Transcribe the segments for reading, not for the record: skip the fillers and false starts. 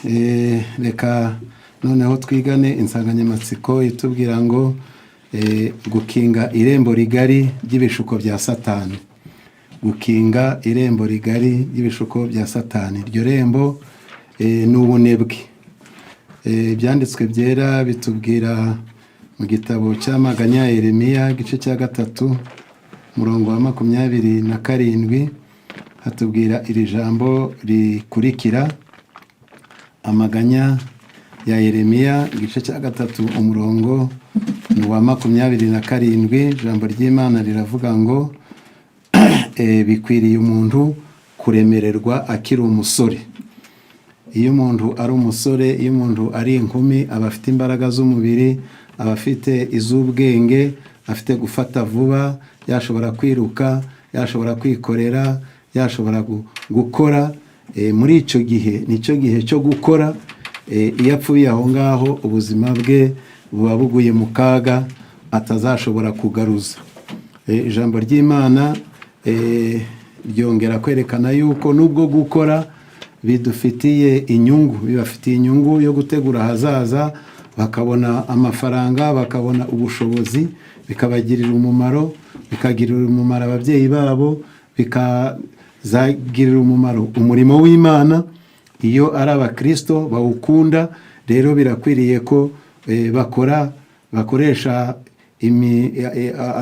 reka noneho twigane insanganyamatsiko itubwira ngo gukinga irembo rigari ry'ibishuko bya Satani. Gukinga irembo rigari ry'ibishuko bya Satani. Iryo rembo ni ubunebwe. Ibyanditswe byera bitubwira mu gitabo cy'amaganya ya Yeremiya igice cya 3 murongo wa 27 hatubwira iri jambo rikurikira. Amaganya ya Yeremiya igice cya 3 umurongo wa 27, ijambo ry'Imana riravuga ngo bikwiriye umuntu kuremererwa akiri umusore. Iyo umuntu ari umusore, iyo umuntu ari inkumi, aba afite imbaraga z'umubiri, aba afite iz'ubwenge, afite gufata vuba, yashobora kwiruka, yashobora kwikorera, yashobora gukora. Muri icyo gihe nicyo gihe cyo gukora. Iyo apfuye aho ngaho ubuzima bwe buba buguye mu kaga atazashobora kugaruza. Ijambo ry'Imana ryongera kwerekana yuko nubwo gukora bidufitiye inyungu, bibafitiye inyungu yo gutegura ahazaza, bakabona amafaranga, bakabona ubushobozi, bikabagirira umumaro, bikagirira umumaro ababyeyi babo, bikazagirira umumaro umurimo w'Imana. Iyo ari abakristo bawukunda, rero birakwiriye ko bakoresha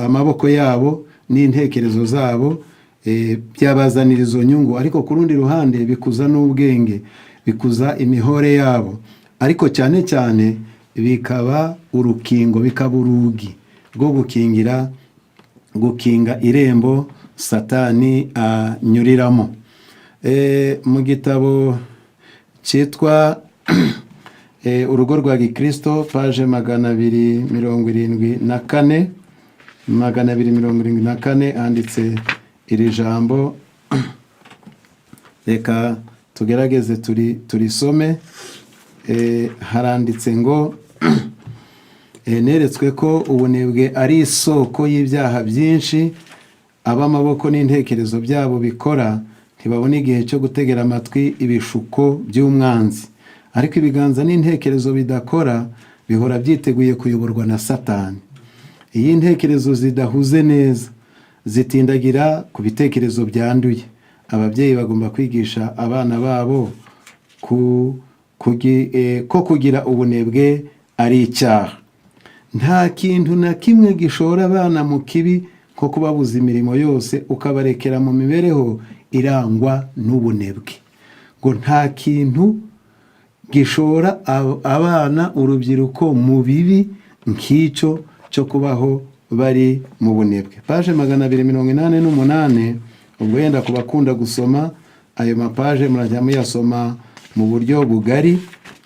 amaboko yabo n'intekerezo zabo, byabazanira izo nyungu. Ariko ku rundi ruhande bikuza n'ubwenge, bikuza imihore yabo, ariko cyane cyane bikaba urukingo, bikaba urugi rwo gukinga irembo Satani anyuriramo. Mu gitabo cyitwa urugo rwa gikristo page 274 handitse iri jambo. Reka tugerageze turisome. Haranditse ngo neretswe ko ubunebwe ari isoko y'ibyaha byinshi ab'amaboko n'intekerezo byabo bikora, ntibabona igihe cyo gutegera amatwi ibishuko by'umwanzi, ariko ibiganza n'intekerezo bidakora bihora byiteguye kuyoborwa na Satani. Iyi intekerezo zidahuze neza zitindagira ku bitekerezo byanduye. Ababyeyi bagomba kwigisha abana babo ko kugira ubunebwe ari icyaha. Nta kintu na kimwe gishora abana mu kibi nko kubabuza imirimo yose ukabarekera mu mibereho irangwa n'ubunebwe. Ngo nta kintu gishora abana, urubyiruko mu bibi nk'icyo cyo kubaho bari mu bunebwe. Page 288, ubwo yenda kubakunda gusoma ayo mapaje murajya muyasoma mu buryo bugari,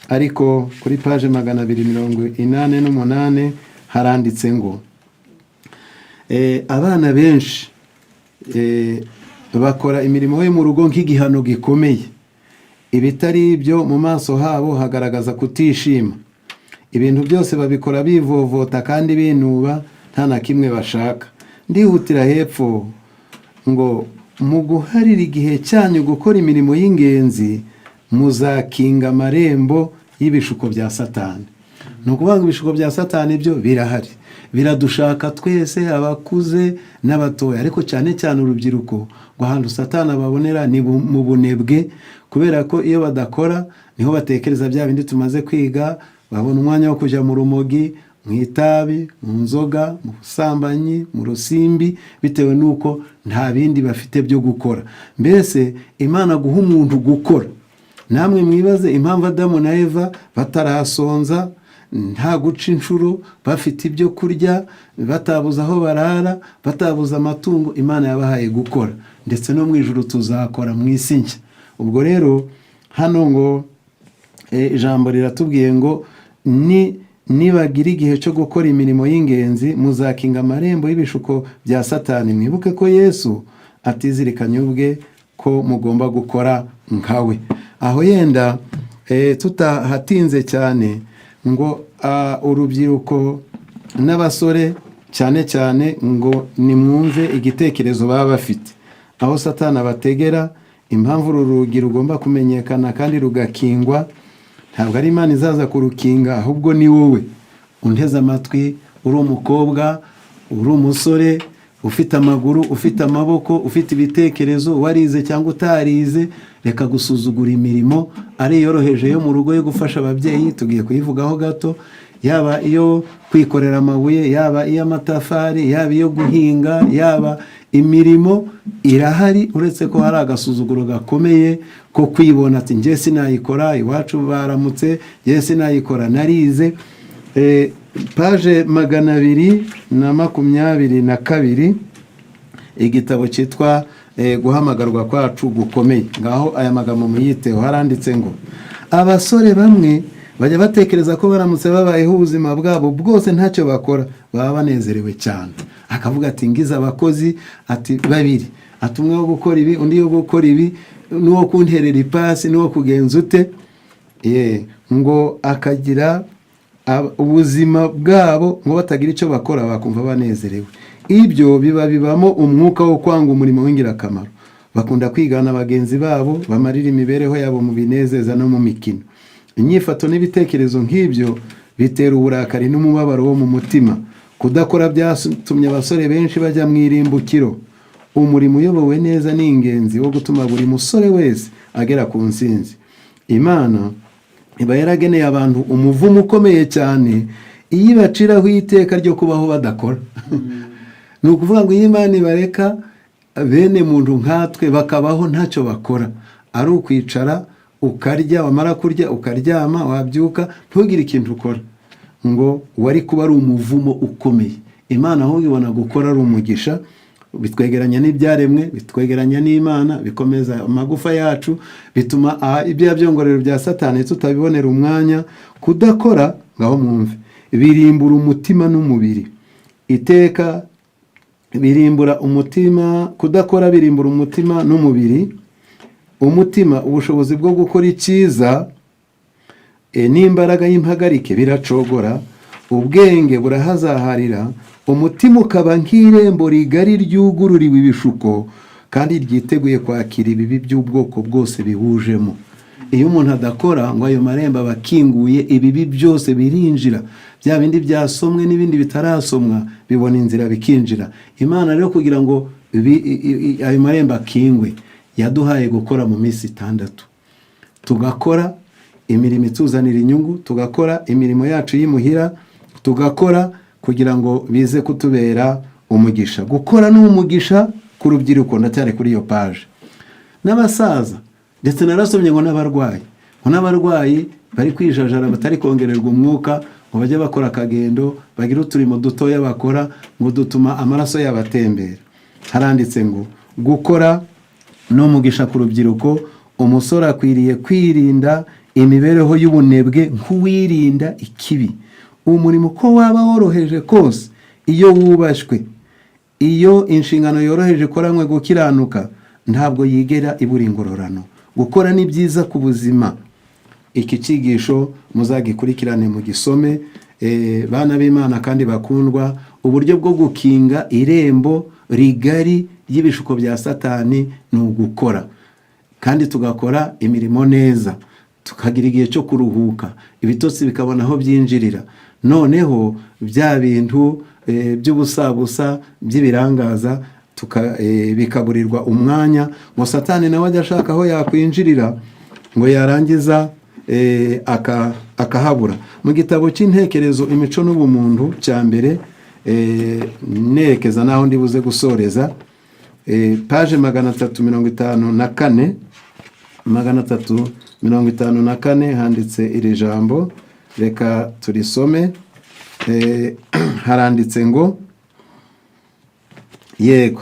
ariko kuri page 288 haranditse ngo abana benshi bakora imirimo yo mu rugo nk'igihano gikomeye. Ibitari ibyo mu maso habo hagaragaza kutishima. Ibintu byose babikora bivovota kandi binuba, nta na kimwe bashaka. Ndihutira hepfo ngo mu guharira igihe cyanyu gukora imirimo y'ingenzi, muzakinga amarembo y'ibishuko bya Satani. Ni ukuvuga ngo ibishuko bya Satani byo birahari, biradushaka twese, abakuze n'abatoya, ariko cyane cyane urubyiruko. Ngo ahantu Satani ababonera ni mu bunebwe, kubera ko iyo badakora niho batekereza bya bindi tumaze kwiga. Babona umwanya wo kujya mu rumogi, mu itabi, mu nzoga, mu busambanyi, mu rusimbi, bitewe n'uko nta bindi bafite byo gukora. Mbese Imana guha umuntu gukora. Namwe mwibaze impamvu Adamu na Eva batarasonza, nta guca inshuro, bafite ibyo kurya, batabuza aho barara, batabuza amatungo. Imana yabahaye gukora, ndetse no mu ijuru tuzakora mu isi nshya. Ubwo rero hano ngo ijambo riratubwiye ngo nibagira igihe cyo gukora imirimo y'ingenzi, muzakinga amarembo y'ibishuko bya Satani. Mwibuke ko Yesu atizirikanye ubwe ko mugomba gukora nkawe. Aho yenda tutahatinze cyane, ngo urubyiruko n'abasore cyane cyane ngo nimwumve igitekerezo baba bafite, aho Satani abategera, impamvu uru rugi rugomba kumenyekana kandi rugakingwa. ntabwo ari Imana izaza kurukinga, ahubwo ni wowe unteze amatwi, uri umukobwa, uri umusore, ufite amaguru, ufite amaboko, ufite ibitekerezo, warize cyangwa utarize, reka gusuzugura imirimo ari yoroheje yo mu rugo yo gufasha ababyeyi. Tugiye kuyivugaho gato, yaba iyo kwikorera amabuye, yaba iy'amatafari, yaba iyo guhinga, yaba imirimo irahari, uretse ko hari agasuzuguro gakomeye ko kwibona ati njye sinayikora, iwacu baramutse, njye sinayikora, narize. Paje 222, igitabo cyitwa guhamagarwa kwacu gukomeye. Ngaho aya magambo muyiteho, haranditse ngo abasore bamwe bajya batekereza ko baramutse babayeho ubuzima bwabo bwose ntacyo bakora baba banezerewe cyane. Akavuga ati ngize abakozi ati babiri, ati umwe wo gukora ibi, undi wo gukora ibi, n'uwo kunterera ipasi, n'uwo kugenza ute, ngo akagira ubuzima bwabo ngo batagira icyo bakora bakumva banezerewe. Ibyo bibamo umwuka wo kwanga umurimo w'ingirakamaro. Bakunda kwigana bagenzi babo, bamarira imibereho yabo mu binezeza no mu mikino. Inyifato n'ibitekerezo nk'ibyo bitera uburakari n'umubabaro wo mu mutima. Kudakora byatumye abasore benshi bajya mu irimbukiro. Umurimo uyobowe neza ni ingenzi wo gutuma buri musore wese agera ku ntsinzi. Imana iba yarageneye abantu umuvumo ukomeye cyane iyo ibaciraho iteka ryo kubaho badakora. Ni ukuvuga ngo iyo Imana ibareka bene muntu nkatwe bakabaho ntacyo bakora, ari ukwicara ukarya, wamara kurya ukaryama, wabyuka ntugire ikintu ukora, ngo wari kuba ari umuvumo ukomeye. Imana aho ibona gukora ari umugisha. Bitwegeranya n'ibyaremwe, bitwegeranya n'Imana, bikomeza amagufa yacu, bituma ibya byongorero bya Satani tutabibonera umwanya. Kudakora ngaho mwumve birimbura umutima n'umubiri. Iteka birimbura umutima, kudakora birimbura umutima n'umubiri. Umutima ubushobozi bwo gukora icyiza n'imbaraga y'impagarike biracogora, ubwenge burahazaharira, umutima ukaba nk'irembo rigari ryugururiwe ibishuko kandi ryiteguye kwakira ibibi by'ubwoko bwose bihujemo. Iyo umuntu adakora ngo ayo marembo abakinguye, ibibi byose birinjira, bya bindi byasomwe n'ibindi bitarasomwa bibona inzira bikinjira. Imana rero kugira ngo ayo marembo akingwe yaduhaye gukora mu minsi 6, tugakora imirimo ituzanira inyungu, tugakora imirimo yacu y'imuhira, tugakora kugira ngo bize kutubera umugisha. Gukora ni umugisha ku rubyiruko, ndacyari kuri iyo paje. N'abasaza ndetse narasomye ngo n'abarwayi bari kwijajara batari kongererwa umwuka, ngo bajye bakora akagendo, bagira uturimo dutoya bakora ngo dutuma amaraso yabatembera. Haranditse ngo gukora no mugisha ku rubyiruko. Umusore akwiriye kwirinda imibereho y'ubunebwe nk'uwirinda ikibi. Umurimo ko waba woroheje kose, iyo wubashwe, iyo inshingano yoroheje koranywe gukiranuka, ntabwo yigera ibura ingororano. Gukora ni byiza ku buzima. Iki cyigisho muzagikurikirane mu gisome, bana b'Imana kandi bakundwa. Uburyo bwo gukinga irembo rigari y'ibishuko bya Satani ni ugukora, kandi tugakora imirimo neza, tukagira igihe cyo kuruhuka, ibitotsi bikabona aho byinjirira. Noneho bya bintu by'ubusabusa by'ibirangaza bikaburirwa umwanya, ngo Satani nawe ajya ashaka aho yakwinjirira ngo yarangiza akahabura. Mu gitabo cy'intekerezo imico n'ubumuntu cya mbere, nerekeza naho ndibuze gusoreza, paje 354 handitse iri jambo, reka turisome. Haranditse ngo yego,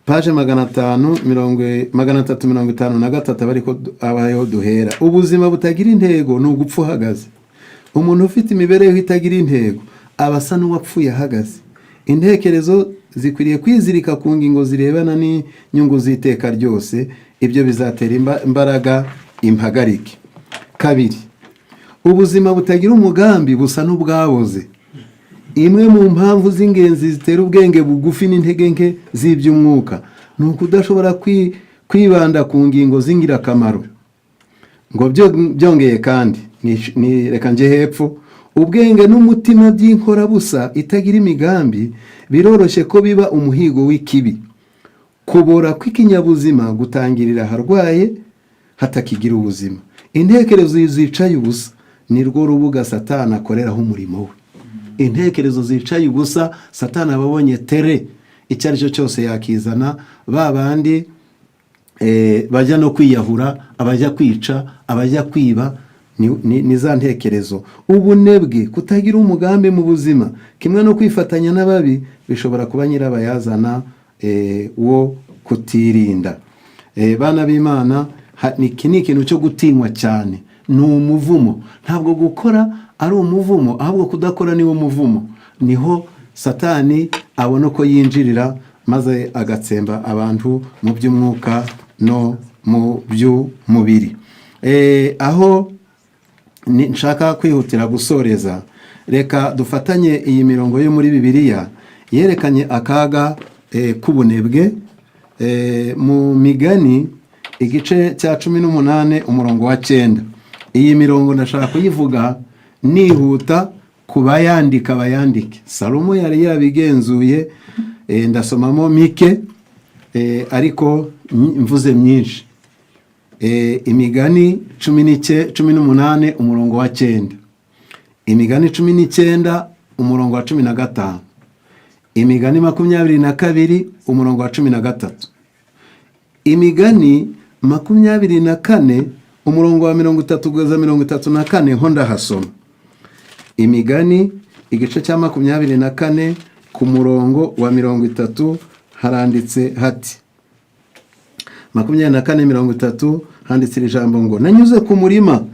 paje 353 bariko abayeho duhera. Ubuzima butagira intego ni ugupfa uhagaze. Umuntu ufite imibereho itagira intego aba asa n'uwapfuye ahagaze. Intekerezo zikwiriye kwizirika ku ngingo zirebana n'inyungu z'iteka ryose. Ibyo bizatera imbaraga impagarike. 2, ubuzima butagira umugambi busa n'ubwaboze. Imwe mu mpamvu z'ingenzi zitera ubwenge bugufi n'intege nke z'iby'umwuka ni ukudashobora kwibanda ku ngingo z'ingirakamaro. ngo byongeye kandi reka nje hepfo, ubwenge n'umutima by'inkorabusa itagira imigambi biroroshye ko biba umuhigo w'ikibi. Kubora kw'ikinyabuzima gutangirira harwaye hatakigira ubuzima. Intekerezo zicaye ubusa nirwo rubuga Satani akoreraho umurimo we. Intekerezo zicaye ubusa Satani ababonye tere icyo ari cyo cyose yakizana, babandi bajya no kwiyahura, abajya kwica, abajya kwiba, ni za ntekerezo. Ubunebwe, kutagira umugambi mu buzima, kimwe no kwifatanya n'ababi bishobora kuba nyirabayazana wo kutirinda. Bana b'Imana, iki ni ikintu cyo gutinywa cyane, ni umuvumo. Ntabwo gukora ari umuvumo, ahubwo kudakora niwo muvumo. Niho Satani abona uko yinjirira maze agatsemba abantu mu by'umwuka no mu by'umubiri. Aho nshaka kwihutira gusoreza, reka dufatanye iyi mirongo yo muri Bibiliya yerekanye akaga k'ubunebwe mu Migani igice cya 18 umurongo wa 9. Iyi mirongo ndashaka kuyivuga nihuta kubayandika bayandike. Salomo yari yabigenzuye, ndasomamo mike ariko mvuze myinshi. Imigani 18 umurongo wa 9, Imigani 19 umurongo wa 15, Imigani 22 umurongo wa 13, Imigani 24 umurongo wa 30 kugeza 34 ho ndahasoma. Imigani igice cya 24 ku murongo wa 30 haranditse hati, 24:30 handitse ijambo ngo, nanyuze ku murima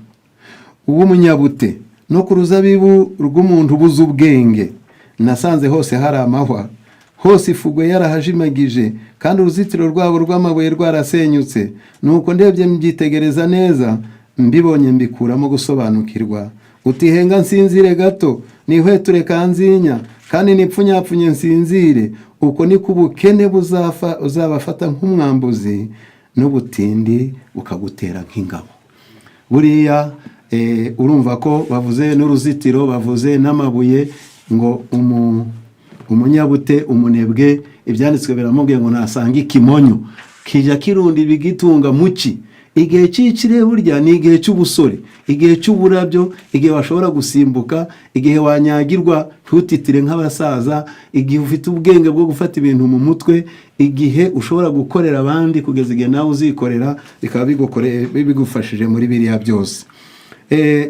w'umunyabute no ku ruzabibu rw'umuntu ubuze ubwenge, nasanze hose hari amahwa, hose ifugwe yarahajimagije, kandi uruzitiro rwabo rw'amabuye rwarasenyutse. Nuko ndebye mbyitegereza neza, mbibonye mbikuramo gusobanukirwa. Utihenga nsinzire gato, nihweture kanzinya, kandi nipfunyapfunye nsinzire. Uko niko ubukene uzabafata nk'umwambuzi, n'ubutindi bukagutera nk'ingabo. Buriya urumva ko bavuze n'uruzitiro, bavuze n'amabuye, ngo umunyabute, umunebwe, ibyanditswe biramubwiye ngo nasanga ikimonyo kijya kirundi bigitunga muki. Igihe cy'ikire burya ni igihe cy'ubusore, igihe cy'uburabyo, igihe washobora gusimbuka, igihe wanyagirwa ntutitire nk'abasaza, igihe ufite ubwenge bwo gufata ibintu mu mutwe, igihe ushobora gukorera abandi kugeza igihe nawe uzikorera, bikaba bigufashije muri biriya byose.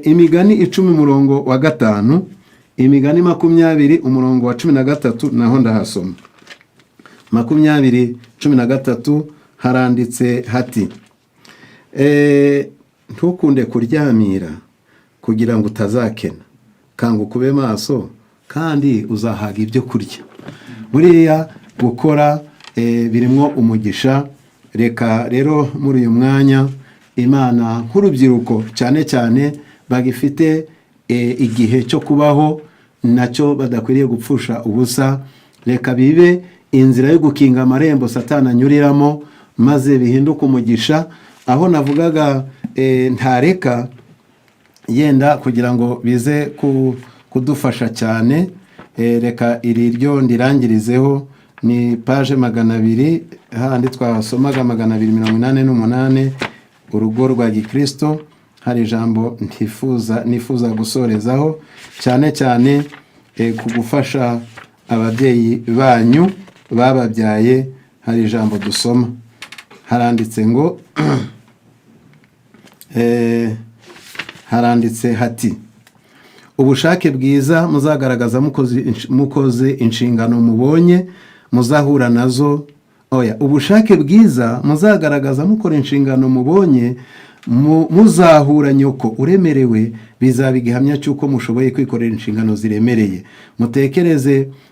Imigani 10 umurongo wa 5, Imigani 20 umurongo wa 13 naho ndahasoma. 20:13 haranditse hati, ntukunde kuryamira kugira ngo utazakena, kanguka ube maso kandi uzahaga ibyo kurya. Buriya gukora birimo umugisha. Reka rero muri uyu mwanya Imana nk'urubyiruko cyane cyane bagifite igihe cyo kubaho, nacyo badakwiriye gupfusha ubusa. Reka bibe inzira yo gukinga amarembo Satani anyuriramo, maze bihinduka umugisha. Aho navugaga ntareka yenda kugira ngo bize kudufasha cyane, reka iri ryo ndirangirizeho. Ni page 200 handi twasomaga 288, urugo rwa Gikristo. Hari ijambo nifuza gusorezaho cyane cyane kugufasha ababyeyi banyu bababyaye. Hari ijambo dusoma, haranditse ngo haranditse hati, ubushake bwiza muzagaragaza mukoze inshingano mubonye muzahura nazo. Ubushake bwiza muzagaragaza mukora inshingano mubonye muzahura nyoko uremerewe, bizaba igihamya cy'uko mushoboye kwikorera inshingano ziremereye.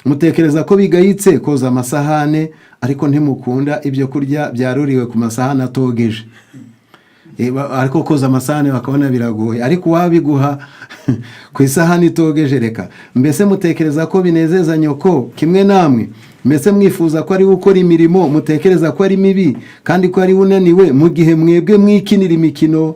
Mutekereza ko bigayitse koza amasahane, ariko ntimukunda ibyo kurya byaruriwe ku masahane atogeje. Ariko koza amasahane bakabona biragoye, ariko wabiguha ku isahani itogeje. Reka mbese mutekereza ko binezeza nyoko kimwe namwe? Mbese mwifuza ko ari gukora imirimo mutekereza ko ari mibi kandi ko ari unaniwe, mu gihe mwebwe mwikinira imikino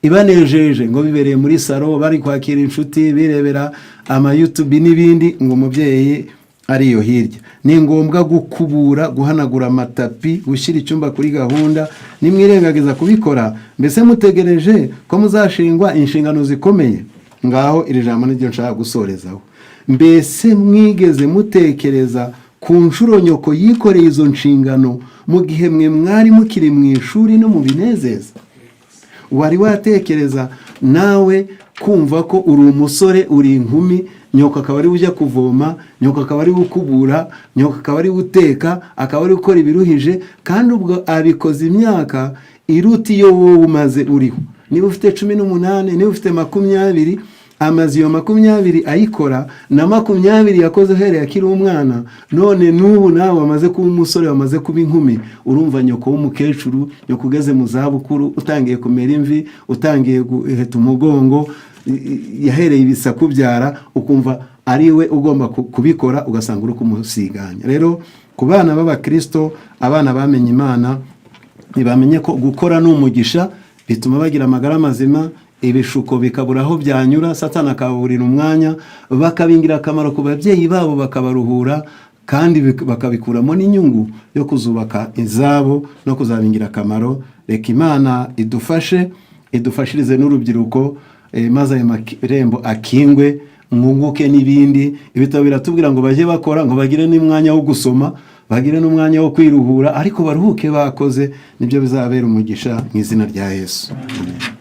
ibanejeje ngo bibereye muri salo bari kwakira inshuti birebera ama YouTube n'ibindi, ngo umubyeyi ariyo hirya. Ni ngombwa gukubura, guhanagura amatapi, gushyira icyumba kuri gahunda. Nimwirengagiza kubikora, mbese mutegereje ko muzashingwa inshingano zikomeye? Ngaho iri jambo niryo nshaka gusorezaho. Mbese mwigeze mutekereza ku nshuro nyoko yikoreye izo nshingano mu gihe mwe mwari mukiri mu ishuri no mu binezeza? Wari watekereza nawe kumva ko uri umusore, uri inkumi, nyoko akaba ari ujya kuvoma, nyoko akaba ari gukubura, nyoko akaba ari guteka, akaba ari gukora ibiruhije, kandi ubwo abikoze imyaka iruta iyo wowe umaze uriho? Niba ufite 18, niba ufite 20, amaze iyo 20 ayikora, na 20 yakoze uhereye akiri umwana, none n'ubu nawe wamaze kuba umusore, wamaze kuba inkumi. Urumva nyoko w'umukecuru, nyoko ugeze mu zabukuru, utangiye kumera imvi, utangiye guheta umugongo, yahereye ibisa kubyara, ukumva ari we ugomba kubikora, ugasanga uri kumusiganya. Rero ku bana b'abakristo, abana bamenye Imana, ntibamenye ko gukora n'umugisha, bituma bagira amagara mazima, ibishuko bikabura aho byanyura, Satani akaburira umwanya, bakabingira akamaro ku babyeyi babo, bakabaruhura, kandi bakabikuramo n'inyungu yo kuzubaka izabo no kuzabingira akamaro. Reka Imana idufashe, idufashirize n'urubyiruko, maze ayo marembo akingwe, mwunguke n'ibindi. Ibitabo biratubwira ngo bajye bakora, ngo bagire n'umwanya wo gusoma, bagire n'umwanya wo kwiruhura, ariko baruhuke bakoze. Nibyo bizabera umugisha mu izina rya Yesu. Amen.